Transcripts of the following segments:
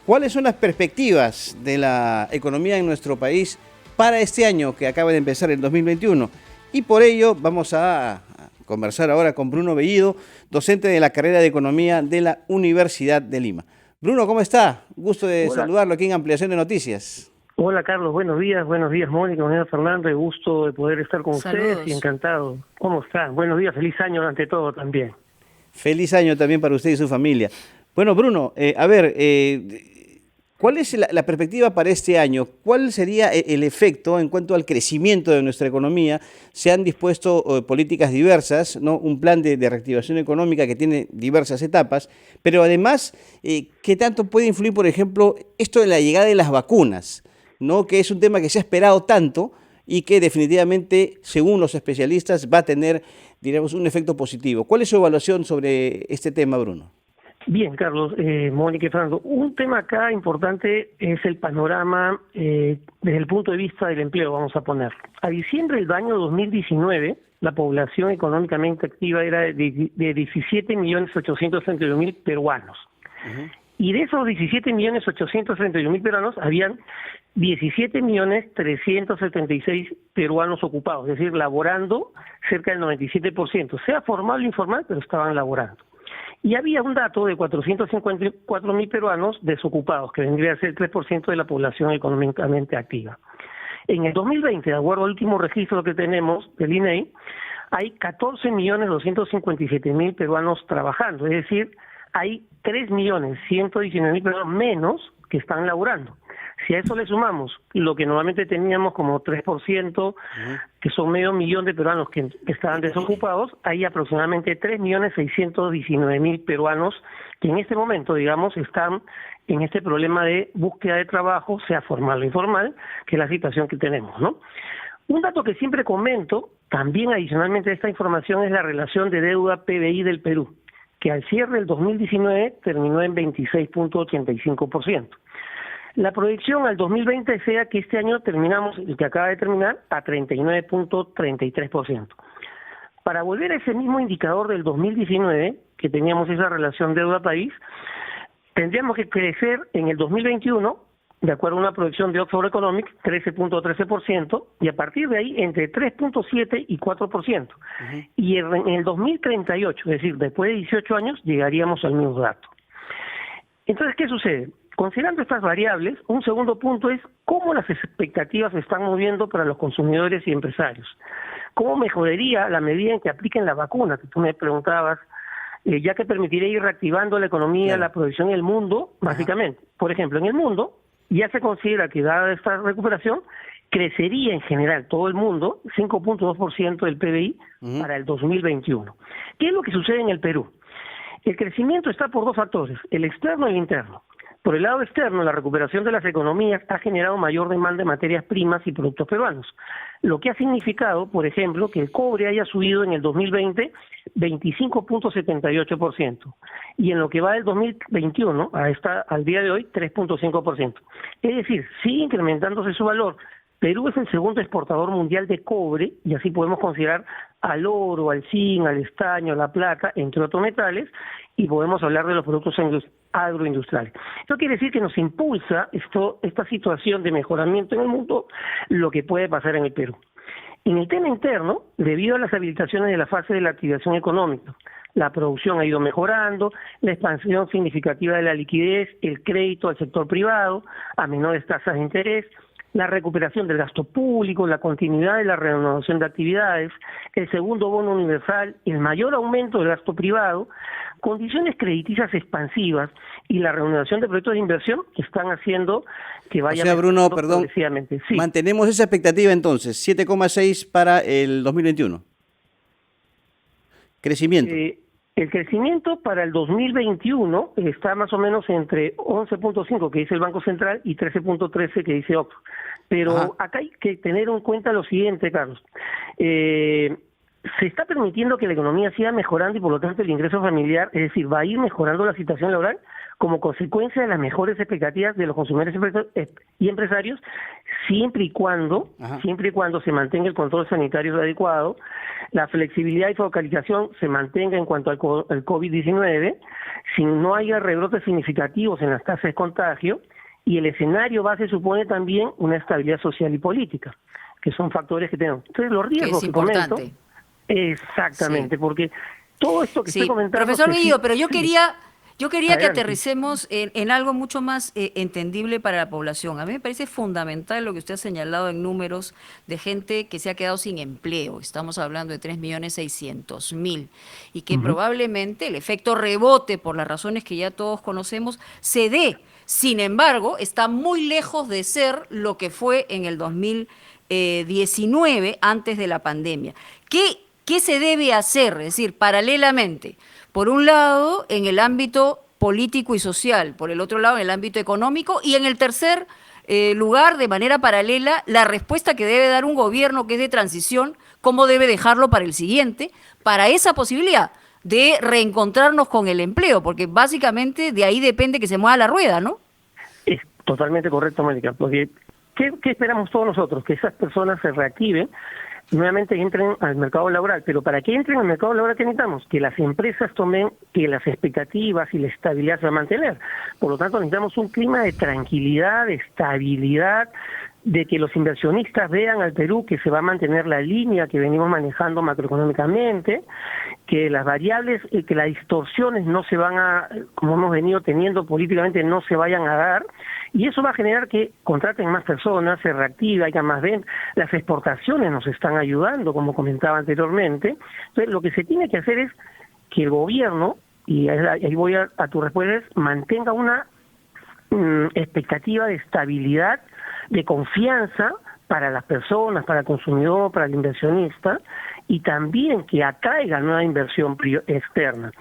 ¿Cuáles son las perspectivas de la economía en nuestro país para este año que acaba de empezar, el 2021? Y por ello vamos a conversar ahora con Bruno Bellido, docente de la carrera de Economía de la Universidad de Lima. Bruno, ¿cómo está? Gusto de saludarlo aquí en Ampliación de Noticias. Hola Carlos, buenos días Mónica, buenos días Fernando, gusto de poder estar con ustedes y encantado. ¿Cómo están? Buenos días, feliz año ante todo también. Feliz año también para usted y su familia. Bueno, Bruno, ¿cuál es la perspectiva para este año? ¿Cuál sería el efecto en cuanto al crecimiento de nuestra economía? Se han dispuesto políticas diversas, ¿no? Un plan de reactivación económica que tiene diversas etapas, pero además, ¿qué tanto puede influir, por ejemplo, esto de la llegada de las vacunas, ¿no? Que es un tema que se ha esperado tanto y que definitivamente, según los especialistas, va a tener, diremos, un efecto positivo. ¿Cuál es su evaluación sobre este tema, Bruno? Bien, Carlos, Mónica y Fernando, un tema acá importante es el panorama desde el punto de vista del empleo, vamos a poner. A diciembre del año 2019, la población económicamente activa era de 17.831.000 peruanos. Y de esos 17.831.000 peruanos, habían 17.376.000 peruanos ocupados, es decir, laborando cerca del 97%, sea formal o informal, pero estaban laborando. Y había un dato de 454.000 peruanos desocupados, que vendría a ser el 3% de la población económicamente activa. En el 2020, de acuerdo al último registro que tenemos del INEI, hay 14.257.000 peruanos trabajando, es decir, hay 3.119.000 peruanos menos que están laborando. Si a eso le sumamos lo que normalmente teníamos como 3%, que son 500.000 de peruanos que estaban desocupados, hay aproximadamente 3.619.000 peruanos que en este momento, digamos, están en este problema de búsqueda de trabajo, sea formal o informal, que es la situación que tenemos, ¿no? Un dato que siempre comento, también adicionalmente a esta información, es la relación de deuda PBI del Perú, que al cierre del 2019 terminó en 26.85%. La proyección al 2020 sea que este año terminamos, el que acaba de terminar, a 39.33%. Para volver a ese mismo indicador del 2019, que teníamos esa relación deuda-país, tendríamos que crecer en el 2021, de acuerdo a una proyección de Oxford Economics, 13.13%, y a partir de ahí entre 3.7 y 4%. Y en el 2038, es decir, después de 18 años, llegaríamos al mismo dato. Entonces, ¿qué sucede? Considerando estas variables, un segundo punto es cómo las expectativas se están moviendo para los consumidores y empresarios. ¿Cómo mejoraría la medida en que apliquen la vacuna, que tú me preguntabas, ya que permitiría ir reactivando la economía, la producción en el mundo, básicamente? Por ejemplo, en el mundo ya se considera que dada esta recuperación, crecería en general todo el mundo 5.2% del PBI para el 2021. ¿Qué es lo que sucede en el Perú? El crecimiento está por dos factores, el externo y el interno. Por el lado externo, la recuperación de las economías ha generado mayor demanda de materias primas y productos peruanos, lo que ha significado, por ejemplo, que el cobre haya subido en el 2020 25.78% y en lo que va del 2021 al día de hoy 3.5%. Es decir, sigue incrementándose su valor. Perú es el segundo exportador mundial de cobre y así podemos considerar al oro, al zinc, al estaño, a la plata, entre otros metales, y podemos hablar de los productos agroindustriales. Esto quiere decir que nos impulsa esta situación de mejoramiento en el mundo, lo que puede pasar en el Perú. En el tema interno, debido a las habilitaciones de la fase de la activación económica, la producción ha ido mejorando, la expansión significativa de la liquidez, el crédito al sector privado, a menores tasas de interés, la recuperación del gasto público, la continuidad de la renovación de actividades, el segundo bono universal, el mayor aumento del gasto privado, condiciones crediticias expansivas y la reanudación de proyectos de inversión están haciendo que vaya... O sea, Bruno, perdón, sí. Mantenemos esa expectativa entonces, 7,6 para el 2021. Crecimiento. El crecimiento para el 2021 está más o menos entre 11.5 que dice el Banco Central y 13.13 que dice Oxford. Pero acá hay que tener en cuenta lo siguiente, Carlos. Se está permitiendo que la economía siga mejorando y por lo tanto el ingreso familiar, es decir, va a ir mejorando la situación laboral, como consecuencia de las mejores expectativas de los consumidores y empresarios, siempre y cuando se mantenga el control sanitario adecuado, la flexibilidad y focalización se mantenga en cuanto al COVID-19, si no haya rebrotes significativos en las tasas de contagio, y el escenario base supone también una estabilidad social y política, que son factores que tenemos. Entonces, los riesgos que comento... Exactamente, porque todo esto que estoy comentando... Profesor Guido, pero yo quería Adelante. que aterricemos en algo mucho más entendible para la población. A mí me parece fundamental lo que usted ha señalado en números de gente que se ha quedado sin empleo. Estamos hablando de 3.600.000 y que probablemente el efecto rebote, por las razones que ya todos conocemos, se dé. Sin embargo, está muy lejos de ser lo que fue en el 2019, antes de la pandemia. ¿Qué se debe hacer? Es decir, paralelamente, por un lado, en el ámbito político y social, por el otro lado, en el ámbito económico, y en el tercer lugar, de manera paralela, la respuesta que debe dar un gobierno que es de transición, cómo debe dejarlo para el siguiente, para esa posibilidad de reencontrarnos con el empleo, porque básicamente de ahí depende que se mueva la rueda, ¿no? Es totalmente correcto, Mónica, porque ¿qué esperamos todos nosotros? Que esas personas se reactiven, nuevamente entren al mercado laboral, pero para que entren al mercado laboral, ¿qué necesitamos? Que las empresas tomen que las expectativas y la estabilidad se van a mantener. Por lo tanto, necesitamos un clima de tranquilidad, de estabilidad, de que los inversionistas vean al Perú que se va a mantener la línea que venimos manejando macroeconómicamente, que las variables, que las distorsiones no se van a, como hemos venido teniendo políticamente, no se vayan a dar, y eso va a generar que contraten más personas, se reactive, haya más ventas, las exportaciones nos están ayudando, como comentaba anteriormente. Entonces, lo que se tiene que hacer es que el gobierno, y ahí voy a tu respuesta, es mantenga una expectativa de estabilidad, de confianza para las personas, para el consumidor, para el inversionista, y también que atraiga nueva inversión externa.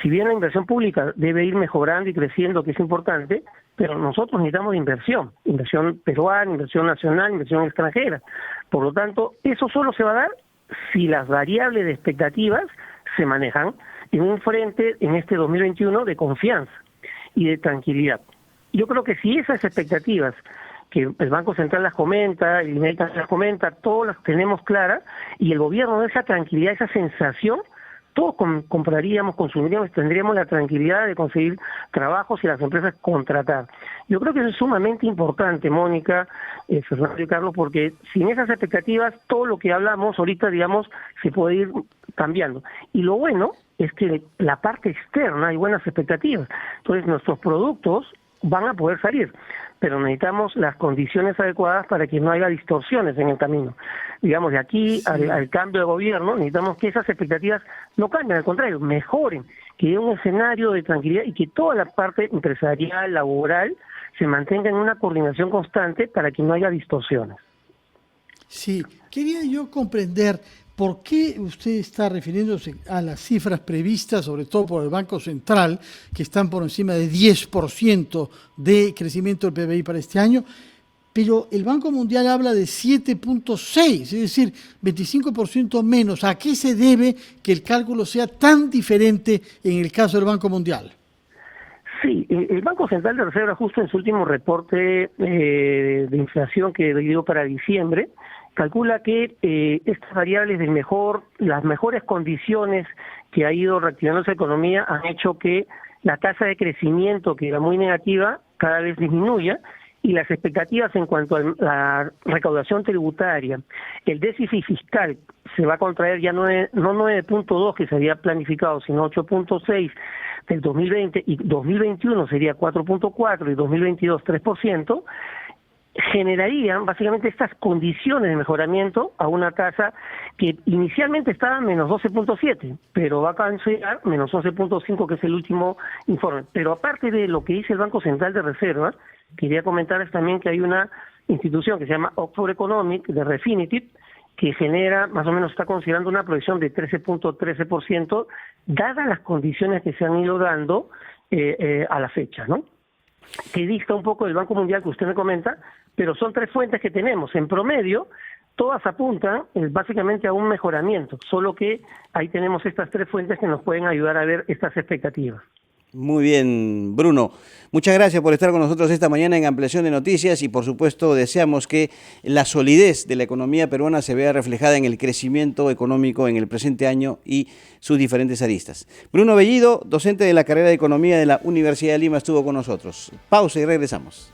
Si bien la inversión pública debe ir mejorando y creciendo, que es importante, pero nosotros necesitamos inversión peruana, inversión nacional, inversión extranjera. Por lo tanto, eso solo se va a dar si las variables de expectativas se manejan en un frente en este 2021 de confianza y de tranquilidad. Yo creo que si esas expectativas que el Banco Central las comenta, el INEI las comenta, todas las tenemos claras, y el gobierno de esa tranquilidad, esa sensación, todos compraríamos, consumiríamos, tendríamos la tranquilidad de conseguir trabajos y las empresas contratar. Yo creo que eso es sumamente importante, Mónica, Fernando y Carlos, porque sin esas expectativas, todo lo que hablamos ahorita, digamos, se puede ir cambiando. Y lo bueno es que la parte externa hay buenas expectativas. Entonces, nuestros productos van a poder salir, pero necesitamos las condiciones adecuadas para que no haya distorsiones en el camino. Digamos, de aquí al cambio de gobierno, necesitamos que esas expectativas no cambien, al contrario, mejoren, que haya un escenario de tranquilidad y que toda la parte empresarial, laboral, se mantenga en una coordinación constante para que no haya distorsiones. Sí, quería yo comprender por qué usted está refiriéndose a las cifras previstas, sobre todo por el Banco Central, que están por encima de 10% de crecimiento del PBI para este año, pero el Banco Mundial habla de 7.6, es decir, 25% menos. ¿A qué se debe que el cálculo sea tan diferente en el caso del Banco Mundial? Sí, el Banco Central de Reserva, justo en su último reporte de inflación que dio para diciembre, calcula que estas variables las mejores condiciones que ha ido reactivando esa economía han hecho que la tasa de crecimiento, que era muy negativa, cada vez disminuya, y las expectativas en cuanto a la recaudación tributaria, el déficit fiscal se va a contraer ya no 9.2 que se había planificado, sino 8.6 del 2020, y 2021 sería 4.4 y 2022 3%, generarían básicamente estas condiciones de mejoramiento a una tasa que inicialmente estaba en menos 12.7, pero va a cancelar menos 11.5, que es el último informe. Pero aparte de lo que dice el Banco Central de Reserva, quería comentarles también que hay una institución que se llama Oxford Economic, de Refinitiv, que genera, más o menos está considerando una proyección de 13.13%, dadas las condiciones que se han ido dando a la fecha, ¿no? Que dista un poco del Banco Mundial que usted me comenta, pero son tres fuentes que tenemos. En promedio, todas apuntan básicamente a un mejoramiento, solo que ahí tenemos estas tres fuentes que nos pueden ayudar a ver estas expectativas. Muy bien, Bruno. Muchas gracias por estar con nosotros esta mañana en Ampliación de Noticias y por supuesto deseamos que la solidez de la economía peruana se vea reflejada en el crecimiento económico en el presente año y sus diferentes aristas. Bruno Bellido, docente de la carrera de Economía de la Universidad de Lima, estuvo con nosotros. Pausa y regresamos.